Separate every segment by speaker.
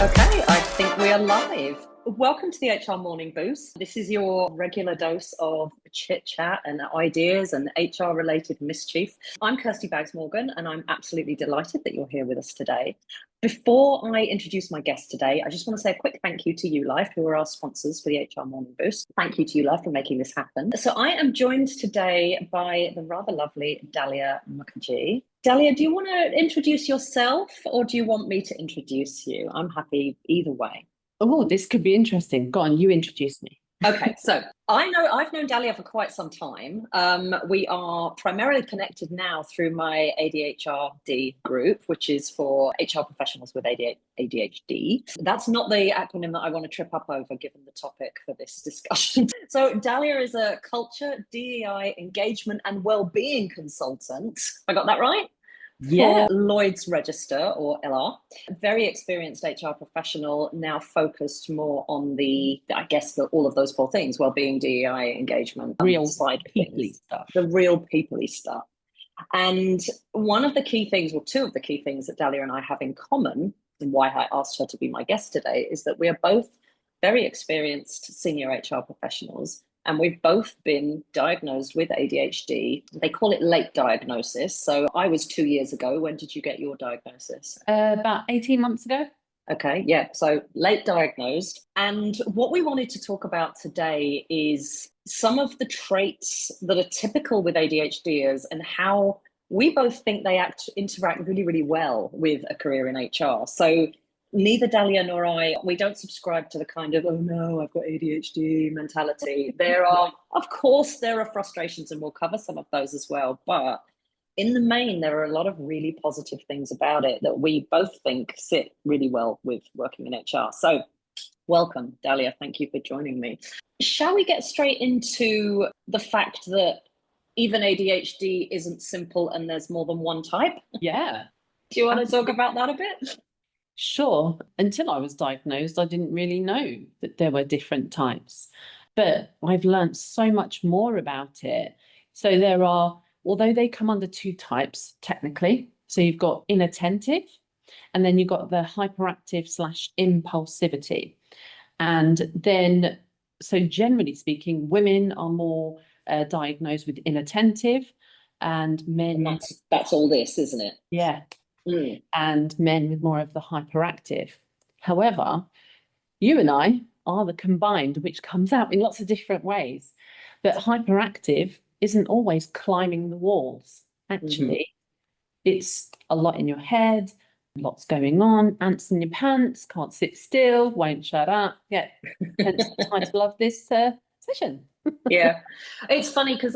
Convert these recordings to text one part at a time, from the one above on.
Speaker 1: Okay, I think we are live. Welcome to the HR Morning Boost. This is your regular dose of chit chat and ideas and HR related mischief. I'm Kirsty Morgan, and I'm absolutely delighted that you're here with us today. Before I introduce my guest today, I just want to say a quick thank you to ULife, who are our sponsors for the HR Morning Boost. Thank you to ULife for making this happen. So I am joined today by the rather lovely Dahlia Mukherji. Dahlia, do you want to introduce yourself, or do you want me to introduce you? I'm happy either way.
Speaker 2: Oh, this could be interesting. Go on, you introduce me.
Speaker 1: Okay, so I've known Dahlia for quite some time. We are primarily connected now through my ADHD group, which is for HR professionals with ADHD. That's not the acronym that I want to trip up over, given the topic for this discussion. So Dahlia is a culture, DEI, engagement, and well-being consultant. I got that right?
Speaker 2: Yeah.
Speaker 1: For Lloyd's Register, or LR. Very experienced HR professional, now focused more on all of those four things: well-being, DEI, engagement,
Speaker 2: Real
Speaker 1: side
Speaker 2: people-y
Speaker 1: things,
Speaker 2: stuff.
Speaker 1: the real people-y stuff. And one of the key things, or two of the key things that Dahlia and I have in common, and why I asked her to be my guest today, is that we are both very experienced senior HR professionals, and we've both been diagnosed with ADHD. They call it late diagnosis. So I was 2 years ago. When did you get your diagnosis?
Speaker 2: About 18 months ago.
Speaker 1: Okay, yeah, so late diagnosed. And what we wanted to talk about today is some of the traits that are typical with ADHDers and how we both think they interact really, really well with a career in HR. So neither Dahlia nor I, we don't subscribe to the kind of, oh no, I've got ADHD mentality. Of course, there are frustrations, and we'll cover some of those as well. But in the main, there are a lot of really positive things about it that we both think sit really well with working in HR. So welcome, Dahlia. Thank you for joining me. Shall we get straight into the fact that even ADHD isn't simple and there's more than one type?
Speaker 2: Yeah.
Speaker 1: Do you want to talk about that a bit?
Speaker 2: Sure. Until I was diagnosed, I didn't really know that there were different types. But I've learned so much more about it. So although they come under two types technically, so you've got inattentive, and then you've got the hyperactive/impulsivity. And then, so generally speaking, women are more diagnosed with inattentive, and men.
Speaker 1: And that's all this, isn't it?
Speaker 2: Yeah.
Speaker 1: Mm.
Speaker 2: And men with more of the hyperactive. However, you and I are the combined, which comes out in lots of different ways. But hyperactive isn't always climbing the walls. Actually, it's a lot in your head, lots going on, ants in your pants, can't sit still, won't shut up. Yeah, hence the title of this session.
Speaker 1: Yeah, it's funny because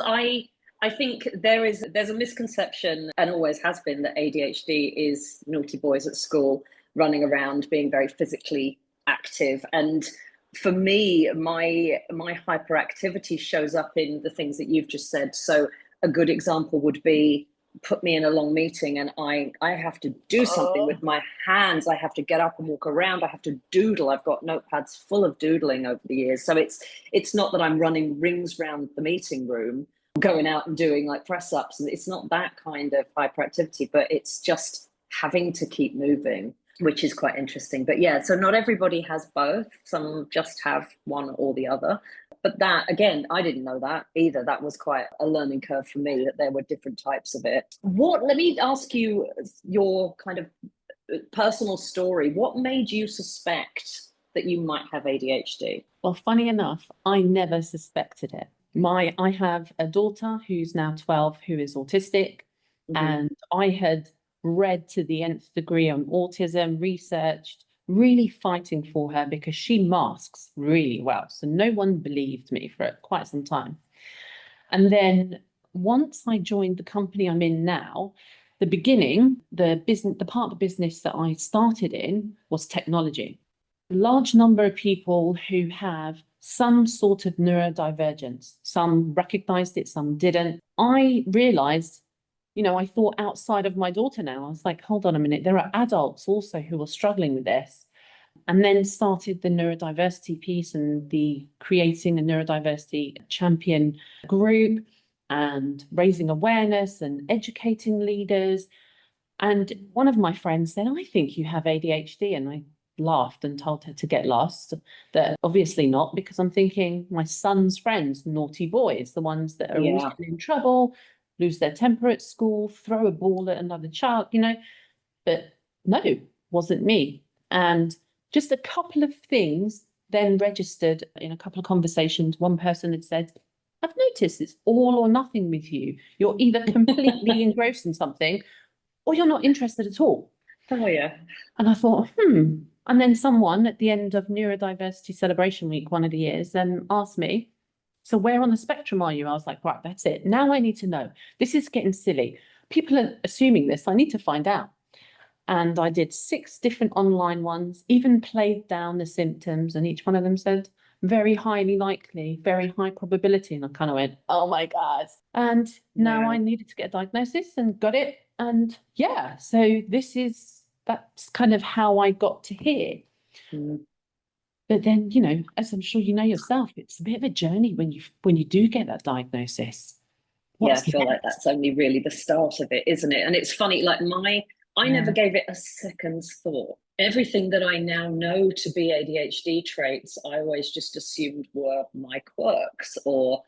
Speaker 1: I think there's a misconception, and always has been, that ADHD is naughty boys at school running around being very physically active. And for me, my hyperactivity shows up in the things that you've just said. So a good example would be, put me in a long meeting and I have to do something with my hands. I have to get up and walk around. I have to doodle. I've got notepads full of doodling over the years. So it's not that I'm running rings around the meeting room, going out and doing like press ups. And it's not that kind of hyperactivity, but it's just having to keep moving, which is quite interesting. But yeah, so not everybody has both. Some just have one or the other. But that, again, I didn't know that either. That was quite a learning curve for me, that there were different types of it. Let me ask you your kind of personal story. What made you suspect that you might have ADHD?
Speaker 2: Well, funny enough, I never suspected it. I have a daughter who's now 12 who is autistic, and I had read to the nth degree on autism, researched, really fighting for her because she masks really well. So no one believed me for quite some time. And then once I joined the company I'm in now, the part of the business that I started in was technology. A large number of people who have some sort of neurodivergence. Some recognized it, some didn't. I realized, I thought outside of my daughter now. I was like, hold on a minute, there are adults also who are struggling with this. And then started the neurodiversity piece and the creating a neurodiversity champion group and raising awareness and educating leaders. And one of my friends said, I think you have ADHD. And I laughed and told her to get lost. That obviously not, because I'm thinking my son's friends, naughty boys, the ones that are always getting in trouble, lose their temper at school, throw a ball at another child, but no, wasn't me. And just a couple of things then registered in a couple of conversations. One person had said, I've noticed it's all or nothing with you. You're either completely engrossed in something or you're not interested at all.
Speaker 1: Oh, yeah.
Speaker 2: And I thought, And then someone at the end of Neurodiversity Celebration Week, one of the years, asked me, so where on the spectrum are you? I was like, right, that's it. Now I need to know. This is getting silly. People are assuming this. I need to find out. And I did 6 different online ones, even played down the symptoms, and each one of them said, very highly likely, very high probability. And I kind of went, oh my God. And now I needed to get a diagnosis and got it. And yeah, so that's kind of how I got to here. But then, as I'm sure you know yourself, it's a bit of a journey when you do get that diagnosis.
Speaker 1: I feel like that's only really the start of it, isn't it? And it's funny, like I never gave it a second's thought. Everything that I now know to be ADHD traits, I always just assumed were my quirks, or,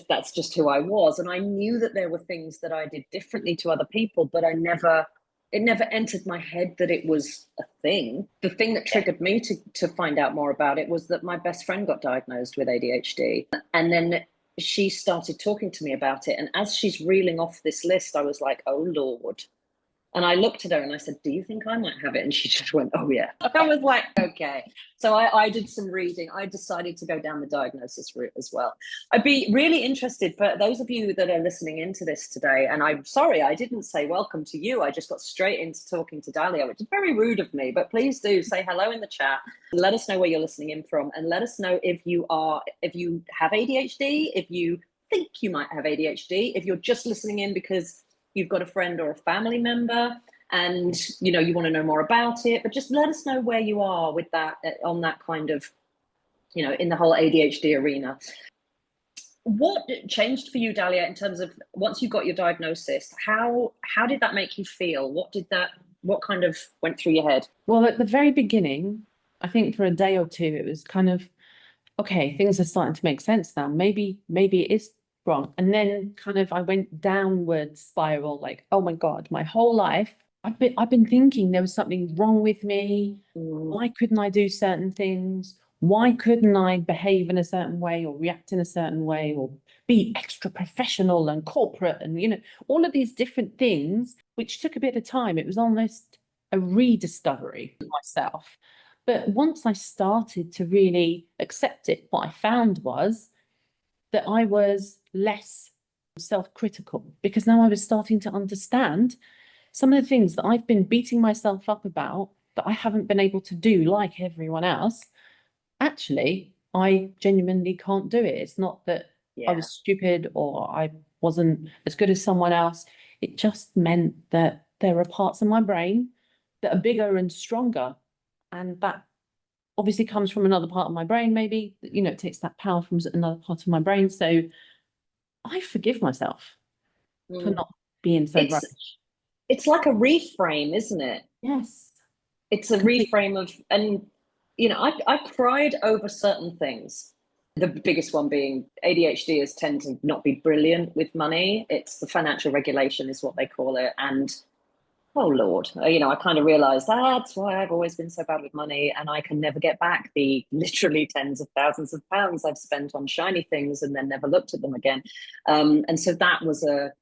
Speaker 1: that's just who I was. And I knew that there were things that I did differently to other people, but it never entered my head that it was a thing. The thing that triggered me to find out more about it was that my best friend got diagnosed with ADHD. And then she started talking to me about it. And as she's reeling off this list, I was like, oh, Lord. And I looked at her and I said, do you think I might have it? And she just went, oh, yeah. I was like, okay. So I did some reading. I decided to go down the diagnosis route as well. I'd be really interested for those of you that are listening into this today. And I'm sorry, I didn't say welcome to you. I just got straight into talking to Dahlia, which is very rude of me. But please do say hello in the chat. Let us know where you're listening in from. And let us know if you have ADHD, if you think you might have ADHD, if you're just listening in because you've got a friend or a family member and you want to know more about it, but just let us know where you are with that, on that kind of, in the whole ADHD arena. What changed for you, Dahlia, in terms of once you got your diagnosis? How did that make you feel? What kind of went through your head?
Speaker 2: Well, at the very beginning, I think for a day or two, it was kind of, okay, things are starting to make sense now. Maybe it is wrong. And then kind of I went downward spiral, like, oh my God, my whole life I've been thinking there was something wrong with me. Why couldn't I do certain things? Why couldn't I behave in a certain way or react in a certain way or be extra professional and corporate and all of these different things, which took a bit of time. It was almost a rediscovery of myself. But once I started to really accept it, what I found was that I was less self-critical, because now I was starting to understand some of the things that I've been beating myself up about that I haven't been able to do like everyone else. Actually, I genuinely can't do it. It's not that I was stupid or I wasn't as good as someone else. It just meant that there are parts of my brain that are bigger and stronger, and that obviously comes from another part of my brain, maybe, it takes that power from another part of my brain. So I forgive myself for not being so rubbish.
Speaker 1: It's like a reframe, isn't it?
Speaker 2: Yes.
Speaker 1: It's a reframe of, and, I cried over certain things. The biggest one being ADHDers tend to not be brilliant with money. It's the financial regulation is what they call it. And oh, Lord, I kind of realized that's why I've always been so bad with money, and I can never get back the literally tens of thousands of pounds I've spent on shiny things and then never looked at them again. And so that was a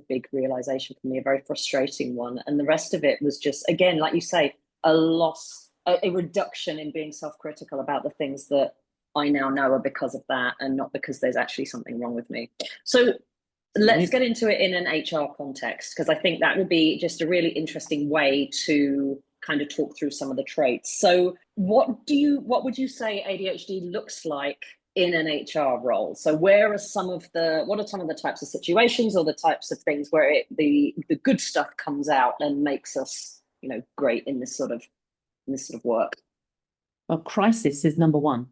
Speaker 1: big realization for me, a very frustrating one. And the rest of it was just, again, like you say, a reduction in being self-critical about the things that I now know are because of that and not because there's actually something wrong with me. So let's get into it in an HR context, because I think that would be just a really interesting way to kind of talk through some of the traits. So what would you say ADHD looks like in an HR role? So what are some of the types of situations or the types of things where the good stuff comes out and makes us, great in this sort of work?
Speaker 2: Well, crisis is number one.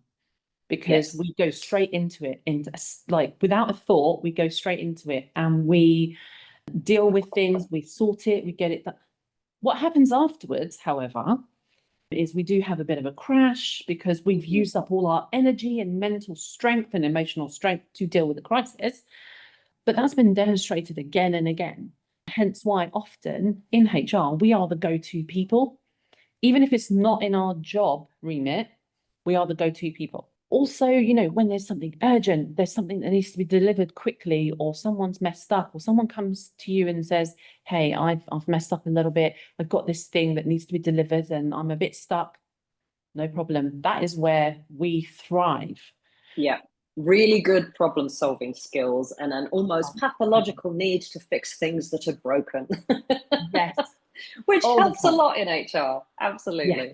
Speaker 2: Because we go straight into it, like without a thought, we go straight into it and we deal with things, we sort it, we get it done. What happens afterwards, however, is we do have a bit of a crash because we've used up all our energy and mental strength and emotional strength to deal with the crisis. But that's been demonstrated again and again. Hence why often in HR, we are the go-to people. Even if it's not in our job remit, we are the go-to people. Also, you know, when there's something urgent, there's something that needs to be delivered quickly, or someone's messed up, or someone comes to you and says, hey, I've messed up a little bit. I've got this thing that needs to be delivered and I'm a bit stuck. No problem. That is where we thrive.
Speaker 1: Yeah. Really good problem solving skills and an almost pathological need to fix things that are broken.
Speaker 2: Yes.
Speaker 1: Which helps a lot in HR. Absolutely.
Speaker 2: Yeah,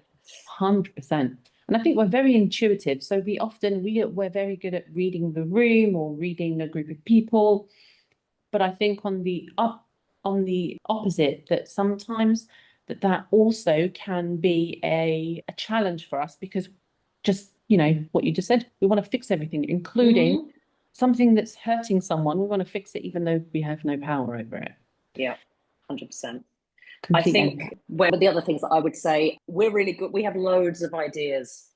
Speaker 2: 100%. And I think we're very intuitive. So we're very good at reading the room or reading a group of people. But I think on the opposite, that sometimes that also can be a challenge for us, because just, you know, what you just said, we want to fix everything, including something that's hurting someone. We want to fix it even though we have no power over it.
Speaker 1: Yeah, 100%.
Speaker 2: Complete
Speaker 1: I think one of the other things that I would say, we're really good. We have loads of ideas.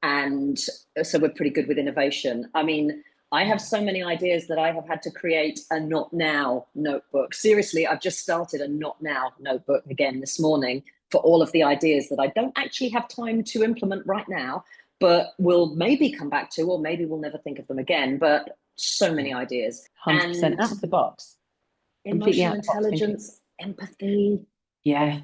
Speaker 1: And so we're pretty good with innovation. I mean, I have so many ideas that I have had to create a not now notebook. Seriously, I've just started a not now notebook again this morning for all of the ideas that I don't actually have time to implement right now, but will maybe come back to, or maybe we'll never think of them again. But so many ideas.
Speaker 2: 100% out of the box.
Speaker 1: Emotional intelligence, empathy.
Speaker 2: Yeah.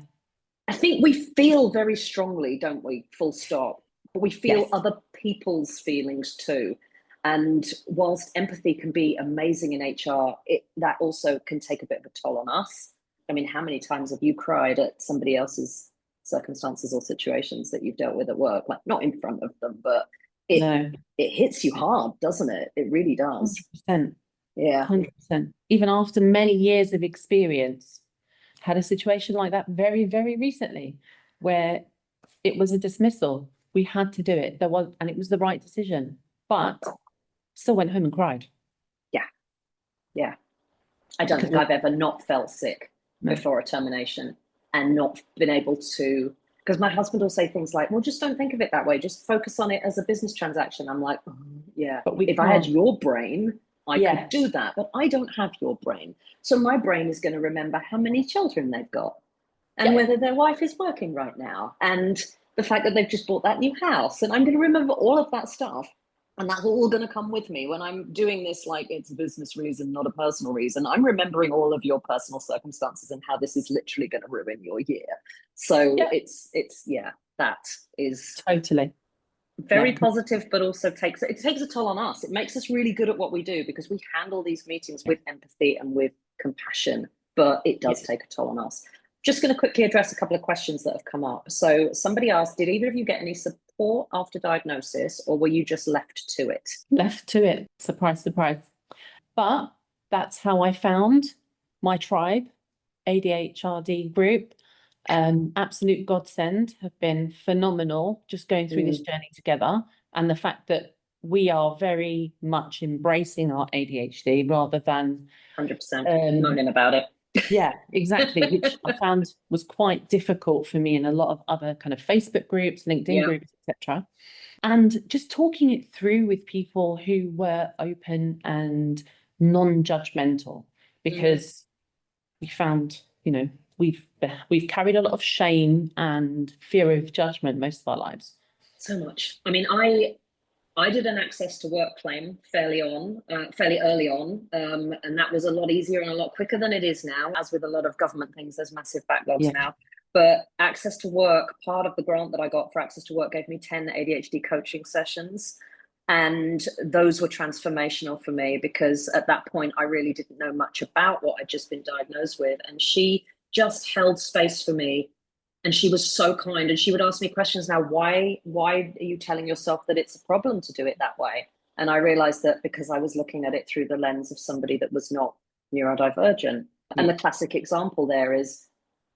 Speaker 1: I think we feel very strongly, don't we? Full stop. But we feel other people's feelings too. And whilst empathy can be amazing in HR, that also can take a bit of a toll on us. I mean, how many times have you cried at somebody else's circumstances or situations that you've dealt with at work? Like, not in front of them, but it hits you hard, doesn't it? It really does.
Speaker 2: 100%.
Speaker 1: Yeah.
Speaker 2: 100%. Even after many years of experience, had a situation like that very, very recently where it was a dismissal. We had to do it. And it was the right decision, but still went home and cried.
Speaker 1: Yeah. Yeah. I don't think I've ever not felt sick before a termination and not been able to, because my husband will say things like, well, just don't think of it that way. Just focus on it as a business transaction. I'm like, yeah, but if I had your brain, I could do that, but I don't have your brain. So my brain is going to remember how many children they've got and whether their wife is working right now and the fact that they've just bought that new house. And I'm going to remember all of that stuff. And that's all going to come with me when I'm doing this, like it's a business reason, not a personal reason. I'm remembering all of your personal circumstances and how this is literally going to ruin your year. So that is
Speaker 2: totally
Speaker 1: very positive, but also takes a toll on us. It makes us really good at what we do because we handle these meetings with empathy and with compassion, but it does take a toll on us. Just going to quickly address a couple of questions that have come up. So somebody asked, did either of you get any support after diagnosis, or were you just left to it?
Speaker 2: Left to it. Surprise, surprise. But that's how I found my tribe, ADHD group. Absolute godsend, have been phenomenal just going through this journey together. And the fact that we are very much embracing our ADHD rather than
Speaker 1: 100% moaning about it.
Speaker 2: Yeah, exactly, which I found was quite difficult for me in a lot of other kind of Facebook groups, LinkedIn groups, etc. And just talking it through with people who were open and non-judgmental, because we found, you know, we've carried a lot of shame and fear of judgment most of our lives.
Speaker 1: So much. I mean, I did an access to work claim fairly early on, and that was a lot easier and a lot quicker than it is now. As with a lot of government things, there's massive backlogs now. But access to work, part of the grant that I got for access to work gave me 10 ADHD coaching sessions. And those were transformational for me because at that point, I really didn't know much about what I'd just been diagnosed with. And she just held space for me. And she was so kind, and she would ask me questions. Now, why are you telling yourself that it's a problem to do it that way? And I realized that because I was looking at it through the lens of somebody that was not neurodivergent. And the classic example there is,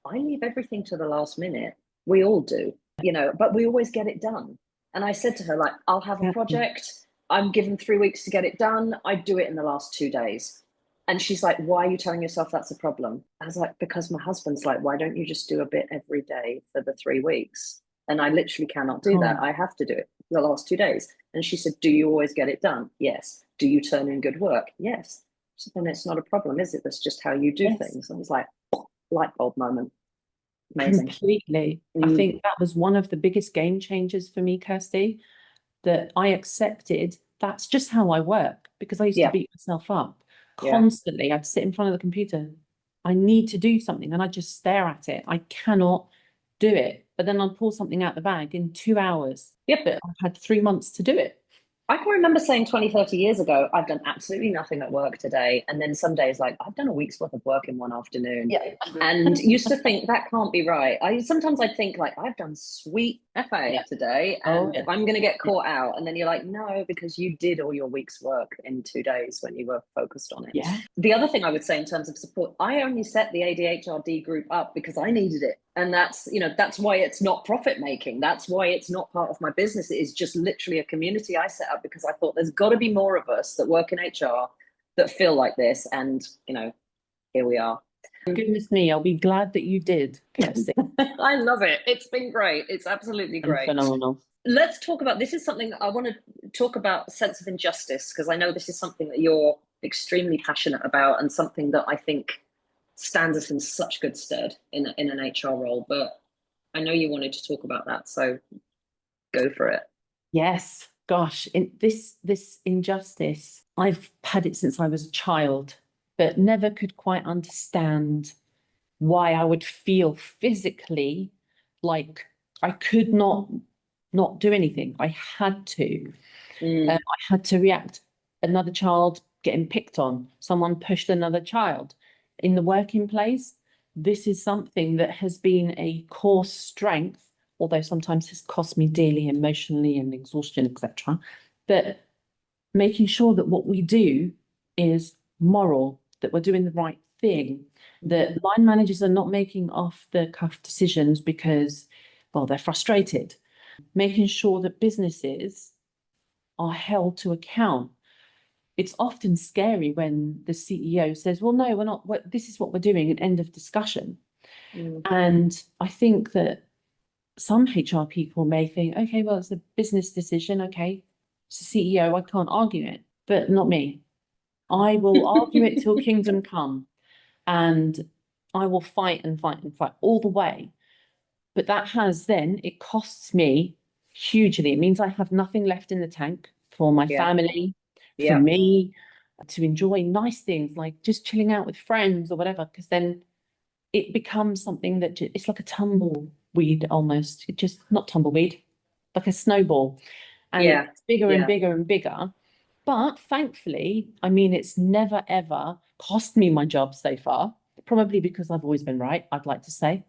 Speaker 1: I leave everything to the last minute. We all do, you know, but we always get it done. And I said to her, like, I'll have a project. I'm given 3 weeks to get it done. I do it in the last 2 days. And she's like, why are you telling yourself that's a problem? I was like, because my husband's like, why don't you just do a bit every day for the 3 weeks? And I literally cannot do that.
Speaker 2: Oh,
Speaker 1: I have to do it the last 2 days. And she said, do you always get it done? Yes. Do you turn in good work? Yes. So then it's not a problem, is it? That's just how you do
Speaker 2: yes,
Speaker 1: things. I was like, light bulb moment. Amazing.
Speaker 2: completely. I
Speaker 1: Mm,
Speaker 2: think that was one of the biggest game changers for me, Kirsty, that I accepted that's just how I work, because I used to
Speaker 1: yeah.
Speaker 2: beat myself up
Speaker 1: Yeah.
Speaker 2: constantly. I'd sit in front of the computer. I need to do something and I just stare at it. I cannot do it. But then I'll pull something out the bag in 2 hours.
Speaker 1: Yep.
Speaker 2: But I've had 3 months to do it.
Speaker 1: I can remember saying 20, 30 years ago, I've done absolutely nothing at work today. And then some days, like, I've done a week's worth of work in one afternoon.
Speaker 2: Yeah.
Speaker 1: And used to think that can't be right. Sometimes I think like I've done sweet FA
Speaker 2: Yeah.
Speaker 1: today,
Speaker 2: Oh,
Speaker 1: and
Speaker 2: yeah.
Speaker 1: I'm going to get caught out. And then you're like, no, because you did all your week's work in 2 days when you were focused on it.
Speaker 2: Yeah.
Speaker 1: The other thing I would say in terms of support, I only set the ADHD group up because I needed it. And that's why it's not profit making. That's why it's not part of my business. It is just literally a community I set up because I thought there's got to be more of us that work in HR that feel like this. And, here we are.
Speaker 2: Goodness me, I'll be glad that you did, Kirsty.
Speaker 1: I love it. It's been great. It's absolutely great.
Speaker 2: Phenomenal.
Speaker 1: Let's talk about, this is something I want to talk about, sense of injustice, because I know this is something that you're extremely passionate about and something that I think stands us in such good stead in an HR role. But I know you wanted to talk about that, so go for it.
Speaker 2: Yes, gosh, this injustice, I've had it since I was a child, but never could quite understand why I would feel physically like I could not do anything. I had to. I had to react. Another child getting picked on, someone pushed another child. In the working place, this is something that has been a core strength, although sometimes has cost me dearly emotionally and exhaustion, etc. But making sure that what we do is moral, that we're doing the right thing, that line managers are not making off the cuff decisions because, well, they're frustrated. Making sure that businesses are held to account. It's often scary when the CEO says, well, no, we're not, this is what we're doing, an end of discussion. And I think that some HR people may think, okay, well, it's a business decision. Okay, it's a CEO, I can't argue it, but not me. I will argue it till kingdom come, and I will fight and fight and fight all the way. But it costs me hugely. It means I have nothing left in the tank for my family, for me, to enjoy nice things like just chilling out with friends or whatever, because then it becomes something that it's like a tumbleweed almost. It just, not tumbleweed, like a snowball. And it's bigger and bigger and bigger. But thankfully, I mean, it's never ever cost me my job so far, probably because I've always been right, I'd like to say.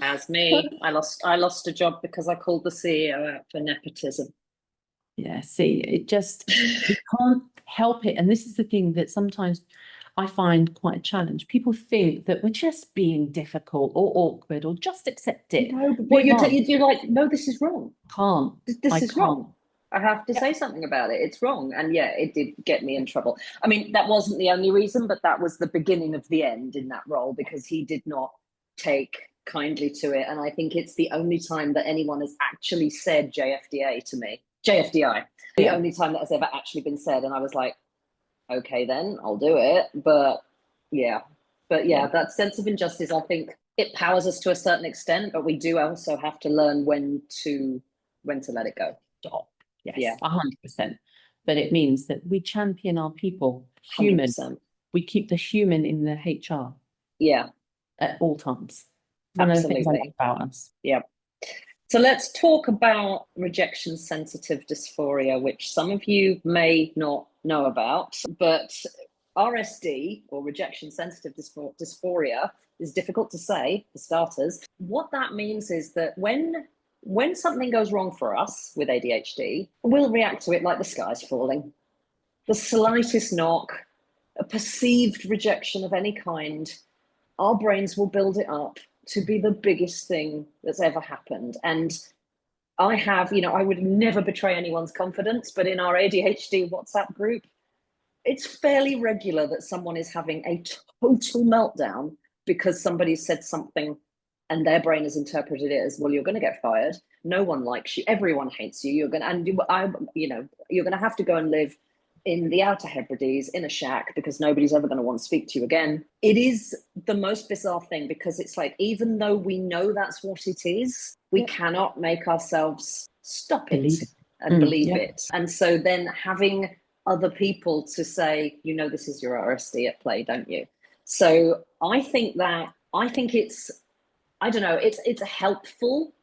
Speaker 1: As me, I lost a job because I called the CEO out for nepotism.
Speaker 2: Yeah, see, we can't help it. And this is the thing that sometimes I find quite a challenge. People think that we're just being difficult or awkward or just accept it.
Speaker 1: No, but what
Speaker 2: Move on.
Speaker 1: you're like, no, this is wrong.
Speaker 2: Can't.
Speaker 1: This
Speaker 2: I
Speaker 1: is
Speaker 2: can't.
Speaker 1: wrong. I have to say something about it. It's wrong. And yeah, it did get me in trouble. I mean, that wasn't the only reason, but that was the beginning of the end in that role because he did not take kindly to it. And I think it's the only time that anyone has actually said JFDA to me. JFDI. The only time that has ever actually been said. And I was like, okay, then I'll do it. But yeah, that sense of injustice, I think it powers us to a certain extent, but we do also have to learn when to let it go.
Speaker 2: Stop. Yes, 100%. But it means that we champion our people, human.
Speaker 1: 100%.
Speaker 2: We keep the human in the HR.
Speaker 1: Yeah.
Speaker 2: At all times. One of the things I like about us.
Speaker 1: Yeah. So let's talk about rejection sensitive dysphoria, which some of you may not know about, but RSD, or rejection sensitive dysphoria, is difficult to say for starters. What that means is that when something goes wrong for us with ADHD, we'll react to it like the sky's falling. The slightest knock, a perceived rejection of any kind, our brains will build it up to be the biggest thing that's ever happened. And I would never betray anyone's confidence, but in our ADHD WhatsApp group, it's fairly regular that someone is having a total meltdown because somebody said something and their brain has interpreted it as, well, you're going to get fired. No one likes you. Everyone hates you. You're going to, and you're going to have to go and live in the Outer Hebrides in a shack because nobody's ever going to want to speak to you again. It is the most bizarre thing because it's like, even though we know that's what it is, we cannot make ourselves stop it and believe it. And so then having other people to say, this is your RSD at play, don't you? So I think it's, I don't know, it's helpful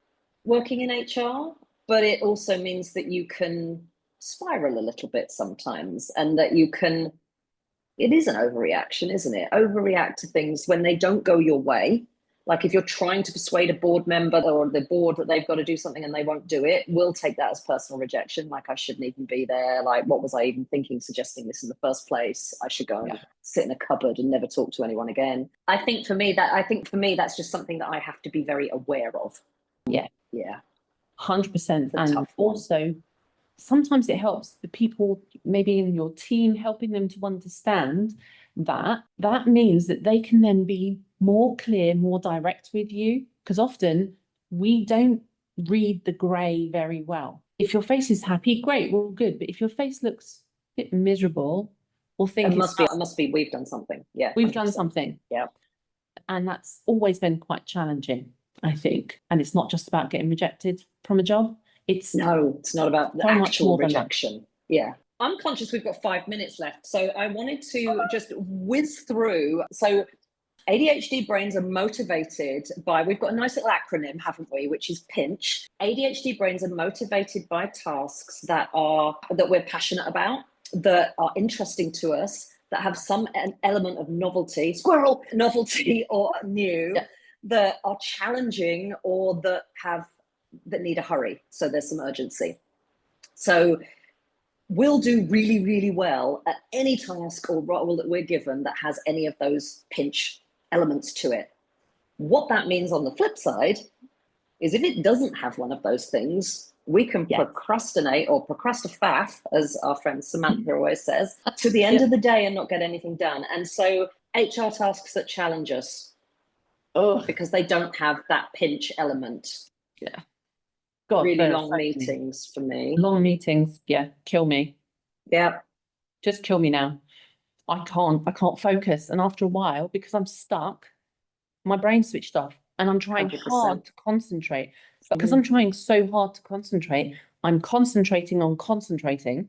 Speaker 1: working in HR, but it also means that you can spiral a little bit sometimes, and that it is an overreaction, isn't it? Overreact to things when they don't go your way. Like if you're trying to persuade a board member or the board that they've got to do something and they won't do it, we'll take that as personal rejection. Like, I shouldn't even be there. Like, what was I even thinking, suggesting this in the first place? I should go and sit in a cupboard and never talk to anyone again. I think for me, that's just something that I have to be very aware of.
Speaker 2: Yeah. 100%. And also, sometimes it helps the people maybe in your team, helping them to understand that means that they can then be more clear, more direct with you, because often we don't read the grey very well. If your face is happy, great, well, good. But if your face looks a bit miserable, or think
Speaker 1: it must be we've done something. Yeah,
Speaker 2: we've 100%. Done something.
Speaker 1: Yeah,
Speaker 2: and that's always been quite challenging, I think. And it's not just about getting rejected from a job. It's
Speaker 1: not about the actual rejection. Yeah. I'm conscious we've got 5 minutes left. So I wanted to just whiz through. So ADHD brains are motivated by, we've got a nice little acronym, haven't we, which is PINCH. ADHD brains are motivated by tasks that we're passionate about, that are interesting to us, that have some element of novelty, novelty or new, that are challenging, or that need a hurry. So there's some urgency. So we'll do really, really well at any task or role that we're given that has any of those pinch elements to it. What that means on the flip side is if it doesn't have one of those things, we can procrastinate or procrastifaff, as our friend Samantha always says, to the end of the day and not get anything done. And so HR tasks that challenge us because they don't have that pinch element.
Speaker 2: Yeah.
Speaker 1: God, really long meetings for me.
Speaker 2: Long meetings, kill me.
Speaker 1: Yeah.
Speaker 2: Just kill me now. I can't focus. And after a while, because I'm stuck, my brain switched off and I'm trying 100%. Hard to concentrate. Because I'm trying so hard to concentrate, I'm concentrating on concentrating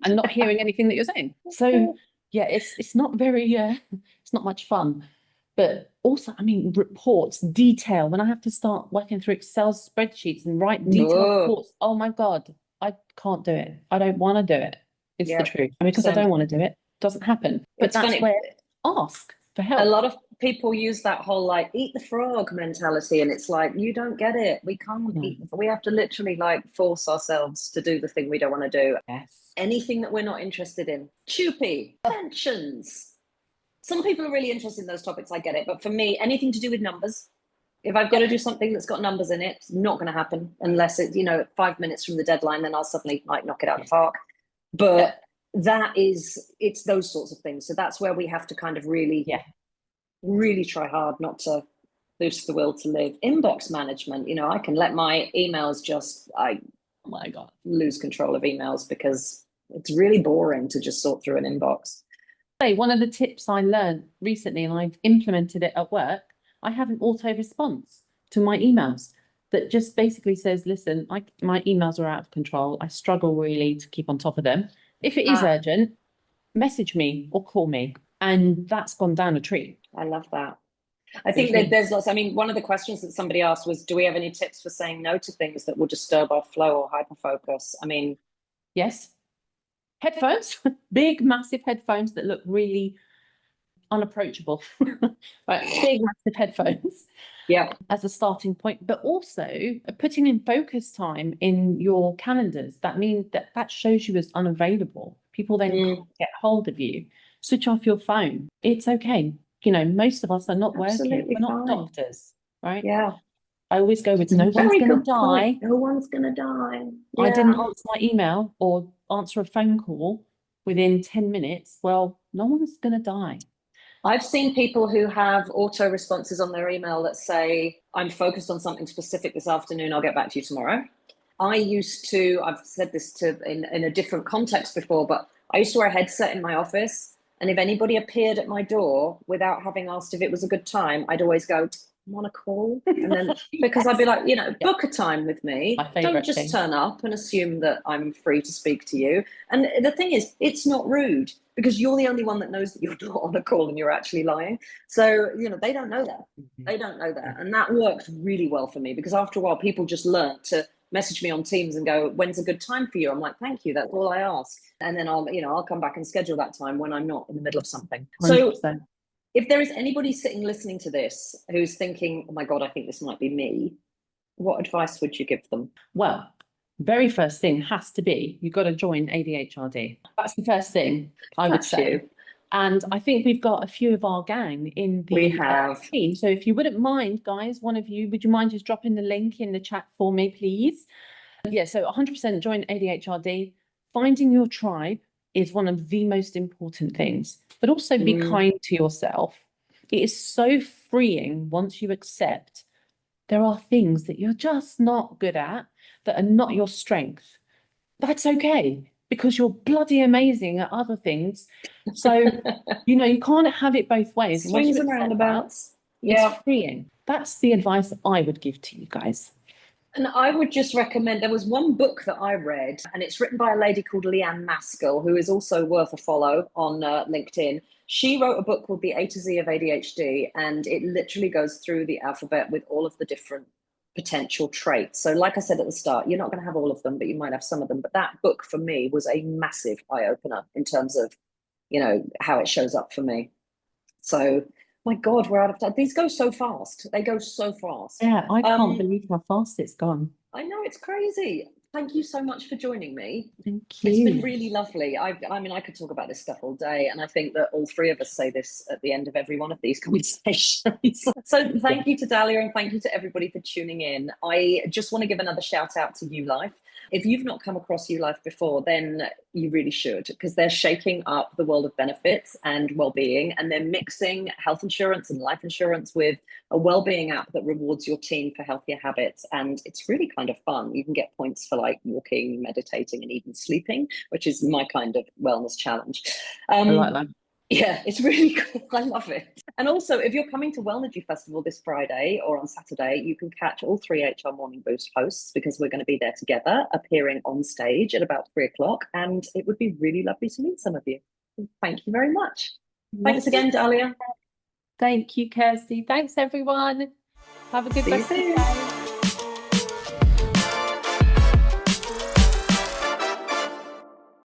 Speaker 2: and not hearing anything that you're saying. So it's not very, it's not much fun. But also, I mean, reports, detail, when I have to start working through Excel spreadsheets and write detailed reports, oh my God, I can't do it. I don't want to do it. It's the truth. I mean, because I don't want to do it, it doesn't happen. But that's funny. Where ask for help.
Speaker 1: A lot of people use that whole like eat the frog mentality, and it's like, you don't get it. We can't eat. We have to literally like force ourselves to do the thing we don't want to do.
Speaker 2: Yes.
Speaker 1: Anything that we're not interested in. Choopy, pensions. Some people are really interested in those topics, I get it. But for me, anything to do with numbers, if I've got to do something that's got numbers in it, it's not going to happen unless it's, 5 minutes from the deadline, then I'll suddenly like knock it out of the park. But it's those sorts of things. So that's where we have to kind of really try hard not to lose the will to live. Inbox management, I can let my emails oh my God, lose control of emails because it's really boring to just sort through an inbox.
Speaker 2: One of the tips I learned recently, and I've implemented it at work, I have an auto response to my emails that just basically says, listen, my emails are out of control. I struggle really to keep on top of them. If it is urgent, message me or call me. And that's gone down a treat.
Speaker 1: I love that. I think that there's lots. I mean, one of the questions that somebody asked was, do we have any tips for saying no to things that will disturb our flow or hyperfocus? I mean,
Speaker 2: yes. Headphones, big, massive headphones that look really unapproachable. Right, big, massive headphones.
Speaker 1: Yeah.
Speaker 2: As a starting point, but also putting in focus time in your calendars. That means that shows you as unavailable. People then can't get hold of you. Switch off your phone. It's okay. Most of us are not working. We're not doctors, right?
Speaker 1: Yeah.
Speaker 2: I always go with no one's going to die.
Speaker 1: No one's going to die. Yeah.
Speaker 2: I didn't answer my email or answer a phone call within 10 minutes, well, no one's going to die.
Speaker 1: I've seen people who have auto responses on their email that say, I'm focused on something specific this afternoon, I'll get back to you tomorrow. I've said this in a different context before, but I used to wear a headset in my office. And if anybody appeared at my door without having asked if it was a good time, I'd always go, I'm on a call. And then, because I'd be like, book a time with me. Don't just turn up and assume that I'm free to speak to you. And the thing is, it's not rude, because you're the only one that knows that you're not on a call and you're actually lying. So, they don't know that. They don't know that. And that worked really well for me, because after a while, people just learned to message me on Teams and go, when's a good time for you? I'm like, thank you. That's all I ask. And then I'll come back and schedule that time when I'm not in the middle of something. 100%. So if there is anybody sitting listening to this who's thinking, oh my God, I think this might be me, what advice would you give them?
Speaker 2: Well, very first thing has to be, you've got to join ADHRD. That's the first thing I would say. And I think we've got a few of our gang in the team. So if you wouldn't mind, guys, one of you, would you mind just dropping the link in the chat for me, please? Yeah, so 100% join ADHRD. Finding your tribe is one of the most important things, but also be kind to yourself. It is so freeing once you accept there are things that you're just not good at, that are not your strength. That's okay, because you're bloody amazing at other things. So, you can't have it both ways.
Speaker 1: Swings and roundabouts. Yeah.
Speaker 2: It's freeing. That's the advice I would give to you guys.
Speaker 1: And I would just recommend, there was one book that I read, and it's written by a lady called Leanne Maskell, who is also worth a follow on LinkedIn. She wrote a book called The A to Z of ADHD, and it literally goes through the alphabet with all of the different potential traits. So like I said at the start, you're not going to have all of them, but you might have some of them. But that book for me was a massive eye-opener in terms of, how it shows up for me. So my God, we're out of time. These go so fast. They go so fast.
Speaker 2: Yeah, I can't believe how fast it's gone.
Speaker 1: I know, it's crazy. Thank you so much for joining me.
Speaker 2: Thank you.
Speaker 1: It's been really lovely. I mean, I could talk about this stuff all day, and I think that all three of us say this at the end of every one of these conversations. So thank you to Dahlia, and thank you to everybody for tuning in. I just want to give another shout out to ULife. If you've not come across ULife before, then you really should, because they're shaking up the world of benefits and well-being, and they're mixing health insurance and life insurance with a well-being app that rewards your team for healthier habits. And it's really kind of fun. You can get points for like walking, meditating, and even sleeping, which is my kind of wellness challenge.
Speaker 2: I like that.
Speaker 1: Yeah, it's really cool. I love it. And also, if you're coming to Wellnergy Festival this Friday or on Saturday, you can catch all three HR Morning Boost hosts, because we're going to be there together, appearing on stage at about 3:00. And it would be really lovely to meet some of you. Thank you very much. Thanks again, Dahlia.
Speaker 2: Thank you, Kirsty. Thanks, everyone. Have a good rest of the day.